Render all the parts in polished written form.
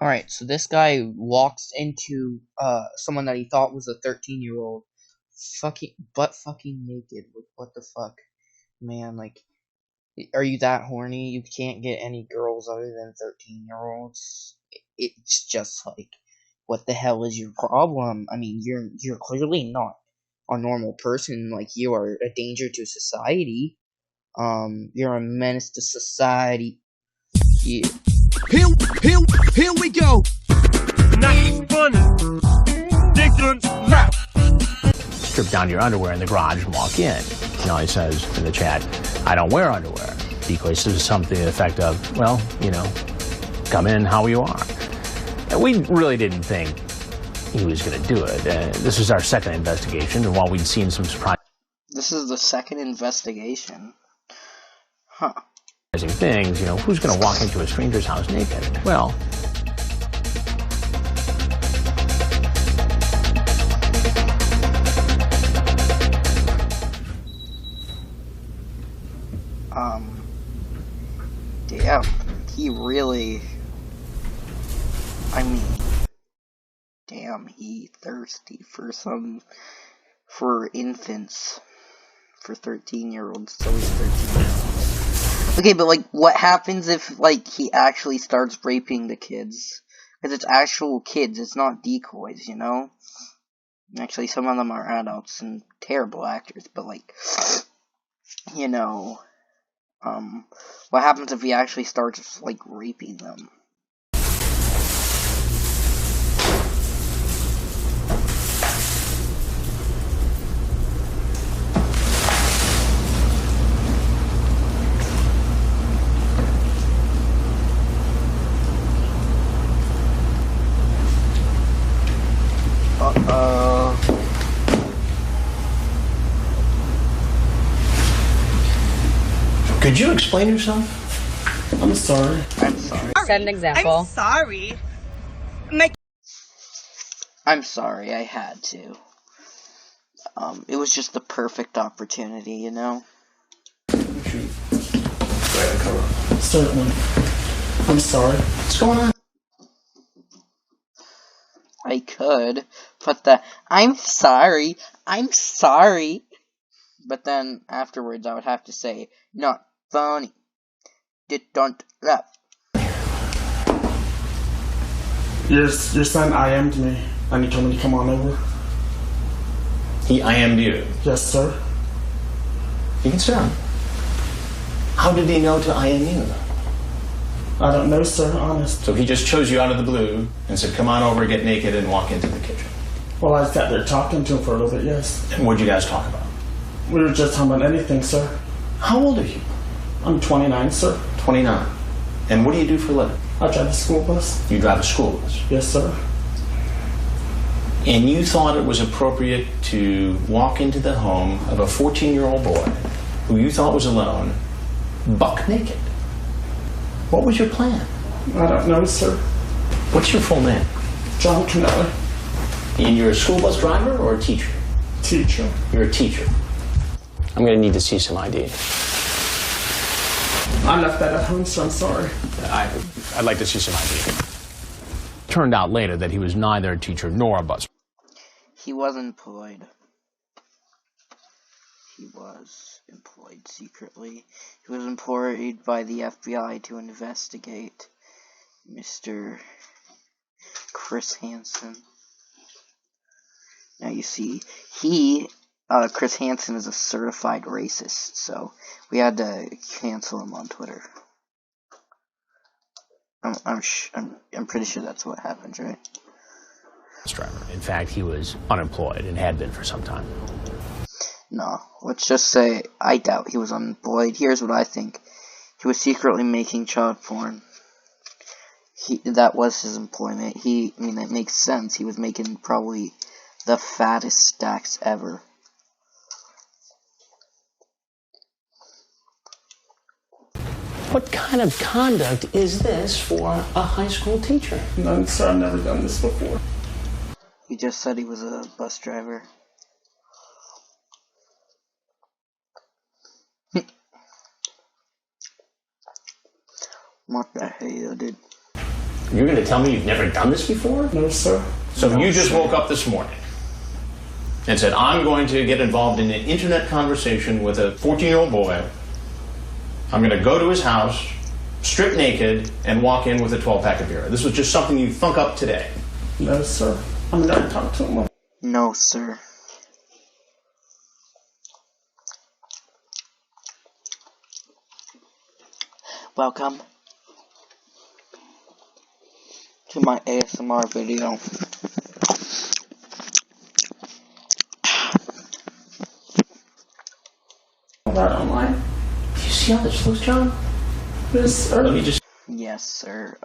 Alright, so this guy walks into someone that he thought was a 13-year-old fucking naked. What the fuck? Man, like, are you that horny? You can't get any girls other than 13-year-olds? It's just like, what the hell is your problem? I mean, you're clearly not a normal person. Like, you are a danger to society. You're a menace to society. Yeah. Here we go. Nice fun. Different rap. Strip down your underwear in the garage and walk in. You know, he says in the chat, I don't wear underwear. Because this is something to the effect of, well, you know, come in how you are. And we really didn't think he was going to do it. This is our second investigation, and while we'd seen some surprising This is the second investigation. Huh. things, you know, who's going to walk into a stranger's house naked? Well, damn, he really, I mean, damn, he thirsty for infants, for 13-year-olds, so he's 13-year-olds. Okay, but, like, what happens if, like, he actually starts raping the kids? Because it's actual kids, it's not decoys, you know? Actually, some of them are adults and terrible actors, but, like, you know, what happens if he actually starts, like, raping them? could you explain yourself? I'm sorry. I'm sorry. Set an example. I'm sorry. I'm sorry, I had to. It was just the perfect opportunity, you know? Certainly. I'm sorry. What's going on? I could put the, I'm sorry, but then afterwards I would have to say, not funny. Don't laugh. Your son IM'd me, and he told me to come on over. He IM'd you. Yes, sir. You can sit down. How did he know to IM you? I don't know, sir, honest. So he just chose you out of the blue and said, come on over, get naked, and walk into the kitchen. Well, I sat there talking to him for a little bit, yes. And what'd you guys talk about? We were just talking about anything, sir. How old are you? I'm 29, sir. 29. And what do you do for a living? I drive a school bus. You drive a school bus. Yes, sir. And you thought it was appropriate to walk into the home of a 14-year-old boy who you thought was alone, buck naked. What was your plan? I don't know, sir. What's your full name? John Canelli. And you're a school bus driver or a teacher? Teacher. You're a teacher. I'm going to need to see some ID. I left that at home, so I'm sorry. I'd like to see some ID. Turned out later that he was neither a teacher nor a bus. He was employed. He was employed secretly. He was employed by the FBI to investigate Mr. Chris Hansen. Now you see, Chris Hansen is a certified racist, so we had to cancel him on Twitter. I'm pretty sure that's what happened, right? Driver. In fact, he was unemployed and had been for some time. No, let's just say I doubt he was unemployed. Here's what I think. He was secretly making child porn. That was his employment. That makes sense. He was making probably the fattest stacks ever. What kind of conduct is this for a high school teacher? None, sir. I've never done this before. He just said he was a bus driver. What the hell, dude? You're going to tell me you've never done this before? No, sir. So No, you just sir. woke up this morning and said, I'm going to get involved in an internet conversation with a 14-year-old boy. I'm going to go to his house, strip naked, and walk in with a 12-pack of beer. This was just something you thunk up today. No, sir. I'm not talking to him. No, sir. Welcome to my ASMR video. Right online. Do you see how this looks, John? Yes, sir. Let me just... Yes, sir.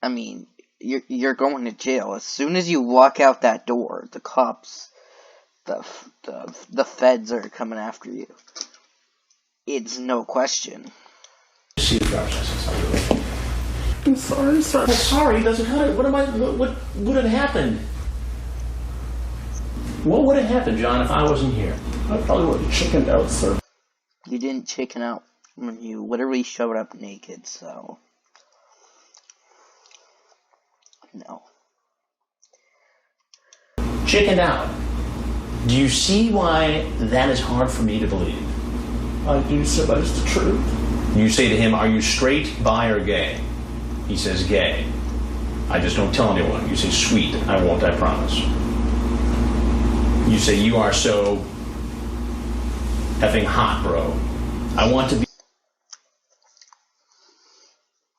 I mean, you're going to jail. As soon as you walk out that door, the cops, the feds are coming after you. It's no question. See the driver's license. I'm sorry, sir. I'm sorry, doesn't cut it. What would have happened? What would have happened, John, if I wasn't here? I probably would have chickened out, sir. You didn't chicken out when you literally showed up naked, so... No. Chickened out. Do you see why that is hard for me to believe? I do, sir. That is the truth. You say to him, are you straight, bi, or gay? He says gay. I just don't tell anyone. You say sweet. I won't, I promise. You say you are so effing hot, bro. I want to be...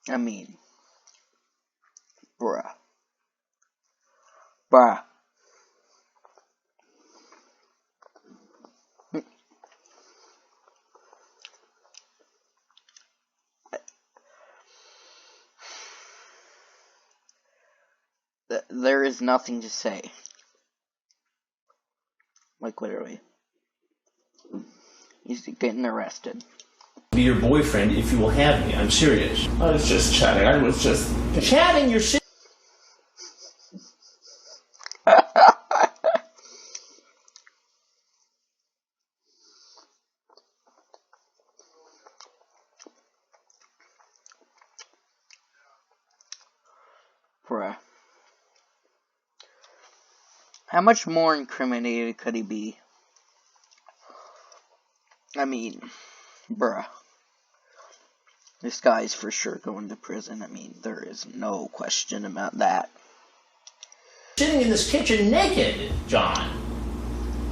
I mean... Bruh. Bruh. There is nothing to say. Like, literally. He's getting arrested. Be your boyfriend if you will have me. I'm serious. I was just chatting. I was just... Chatting, you're serious. Bruh. How much more incriminated could he be? I mean, bruh. This guy's for sure going to prison. I mean, there is no question about that. Sitting in this kitchen naked, John.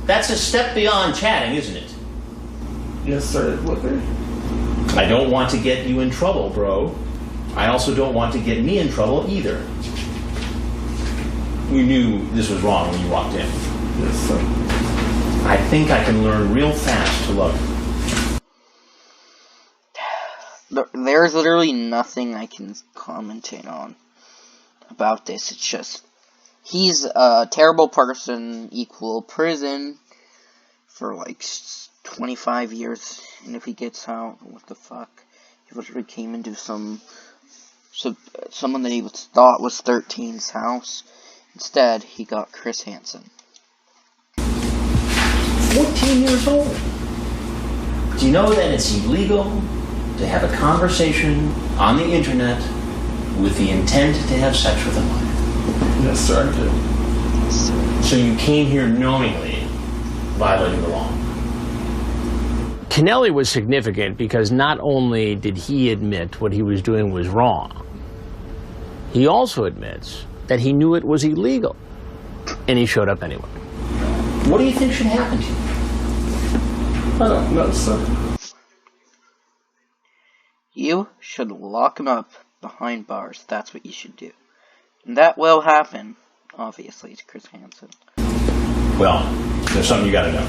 That's a step beyond chatting, isn't it? Yes, sir. It would be. I don't want to get you in trouble, bro. I also don't want to get me in trouble either. You knew this was wrong when you walked in. Yes, sir. I think I can learn real fast to love you. There's literally nothing I can commentate on about this. It's just, he's a terrible person, equal prison for like 25 years. And if he gets out, what the fuck? He literally came into someone that he thought was 13's house. Instead, he got Chris Hansen. 14 years old. Do you know that it's illegal to have a conversation on the internet with the intent to have sex with a minor? Yes, sir, I do. So you came here knowingly violating the law. Kennelly was significant because not only did he admit what he was doing was wrong, he also admits that he knew it was illegal, and he showed up anyway. What do you think should happen to you? I don't know, sir. You should lock him up behind bars. That's what you should do. And that will happen, obviously, to Chris Hansen. Well, there's something you gotta know.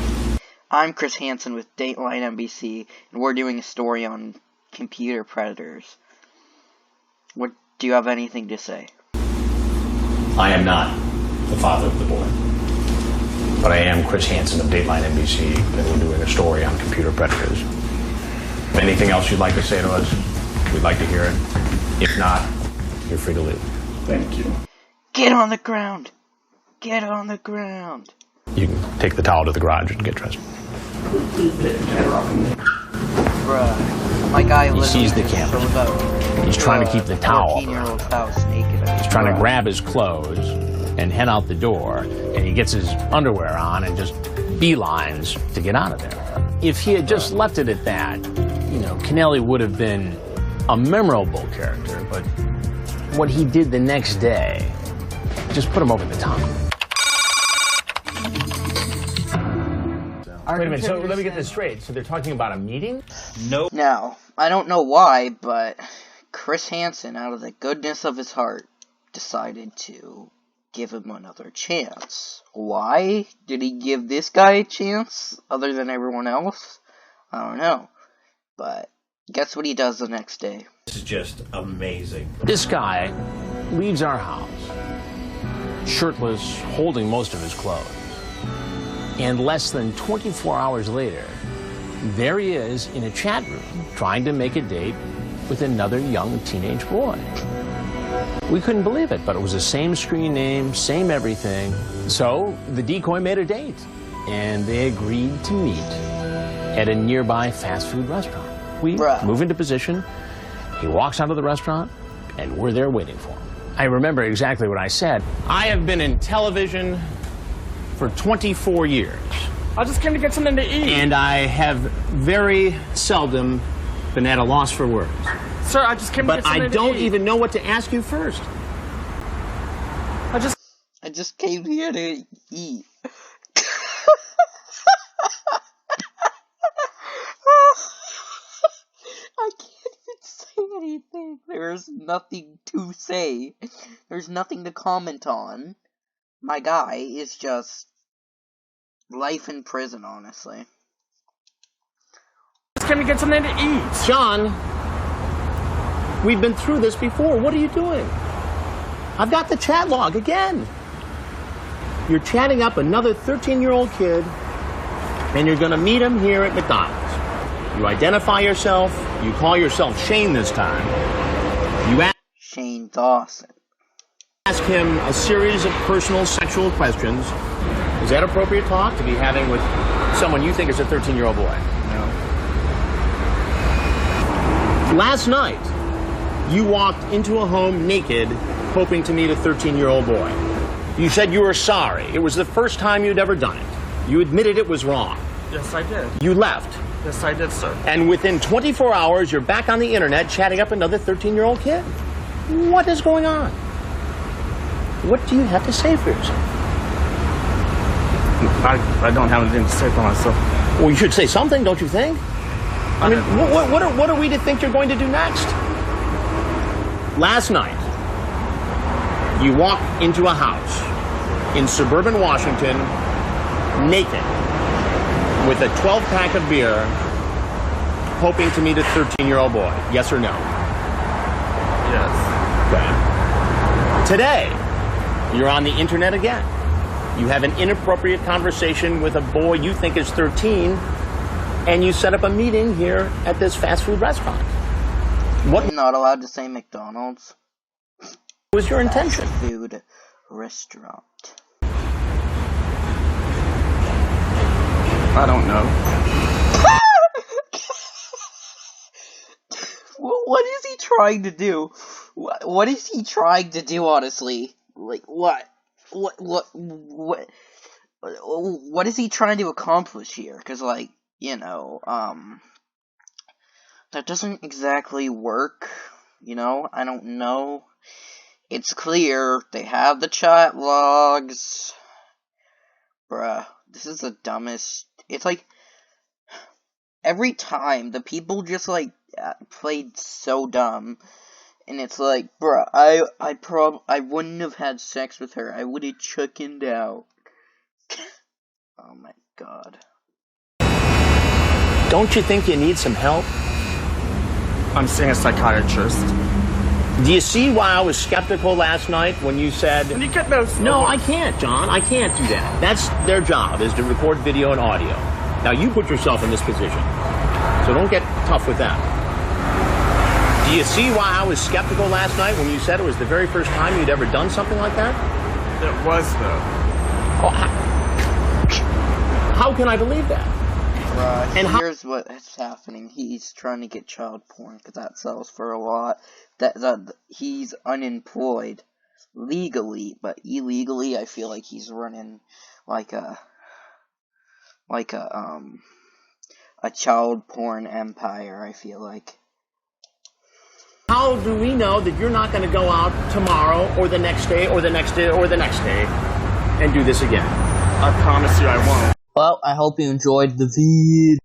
I'm Chris Hansen with Dateline NBC, and we're doing a story on computer predators. What, do you have anything to say? I am not the father of the boy. But I am Chris Hansen of Dateline NBC, and we're doing a story on computer predators. Anything else you'd like to say to us? We'd like to hear it. If not, you're free to leave. Thank you. Get on the ground! Get on the ground! You can take the towel to the garage and get dressed. Bruh. My guy He literally sees the just camera. shows up. He's trying to keep the towel. 14-year-old house naked. He's trying to grab his clothes and head out the door, and he gets his underwear on and just beelines to get out of there. If he had just left it at that, you know, Kennelly would have been a memorable character, but what he did the next day just put him over the top. Wait a minute, so let me get this straight. So they're talking about a meeting? No. Now, I don't know why, but Chris Hansen, out of the goodness of his heart, decided to give him another chance. Why did he give this guy a chance, other than everyone else? I don't know. But guess what he does the next day? This is just amazing. This guy leaves our house, shirtless, holding most of his clothes. And less than 24 hours later, there he is in a chat room trying to make a date with another young teenage boy. We couldn't believe it, but it was the same screen name, same everything. So the decoy made a date, and they agreed to meet at a nearby fast food restaurant. We move into position, he walks out of the restaurant, and we're there waiting for him. I remember exactly what I said. I have been in television for 24 years. I just came to get something to eat. And I have very seldom been at a loss for words. Sir, I just came to get something to eat. But I don't even know what to ask you first. I just came here to eat. I can't even say anything. There's nothing to say. There's nothing to comment on. My guy is just life in prison, honestly. I just came to get something to eat. John, we've been through this before. What are you doing? I've got the chat log again. You're chatting up another 13-year-old kid, and you're going to meet him here at McDonald's. You identify yourself. You call yourself Shane this time. You Shane Dawson. ask him a series of personal sexual questions. Is that appropriate talk to be having with someone you think is a 13-year-old boy? No. Last night, you walked into a home naked, hoping to meet a 13-year-old boy. You said you were sorry. It was the first time you'd ever done it. You admitted it was wrong. Yes, I did. You left. Yes, I did, sir. And within 24 hours, you're back on the internet chatting up another 13-year-old kid. What is going on? What do you have to say for yourself? I don't have anything to say for myself. Well, you should say something, don't you think? I mean, what are we to think you're going to do next? Last night, you walked into a house in suburban Washington, naked, with a 12-pack of beer, hoping to meet a 13-year-old boy. Yes or no? Yes. Okay. Today, you're on the internet again. You have an inappropriate conversation with a boy you think is 13, and you set up a meeting here at this fast food restaurant. What I'm not allowed to say McDonald's. was your intention? Fast food restaurant. I don't know. What is he trying to do? What is he trying to do, honestly? Like, what is he trying to accomplish here? Because, like, you know, that doesn't exactly work, you know? I don't know. It's clear they have the chat logs. Bruh, this is the dumbest. It's like, every time, the people just, like, played so dumb. And it's like, bruh, I wouldn't have had sex with her. I would have chickened out. Oh my god. Don't you think you need some help? I'm seeing a psychiatrist. Do you see why I was skeptical last night when you said... When you get those... No, I can't, John. I can't do that. That's their job, is to record video and audio. Now, you put yourself in this position, so don't get tough with that. Do you see why I was skeptical last night when you said it was the very first time you'd ever done something like that? It was, though. Oh, how can I believe that? And how Here's what's happening. He's trying to get child porn because that sells for a lot. He's unemployed legally, but illegally, I feel like he's running like a child porn empire. I feel like. how do we know that you're not going to go out tomorrow or the next day or the next day or the next day and do this again? I promise you I won't. Well, I hope you enjoyed the video.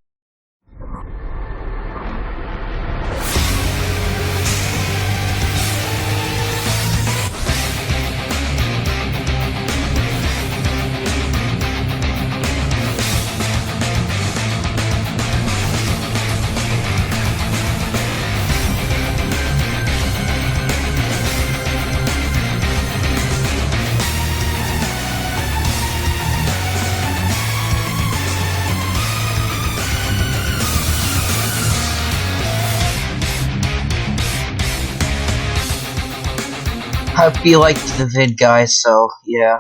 I hope you liked the vid, guys, so, yeah.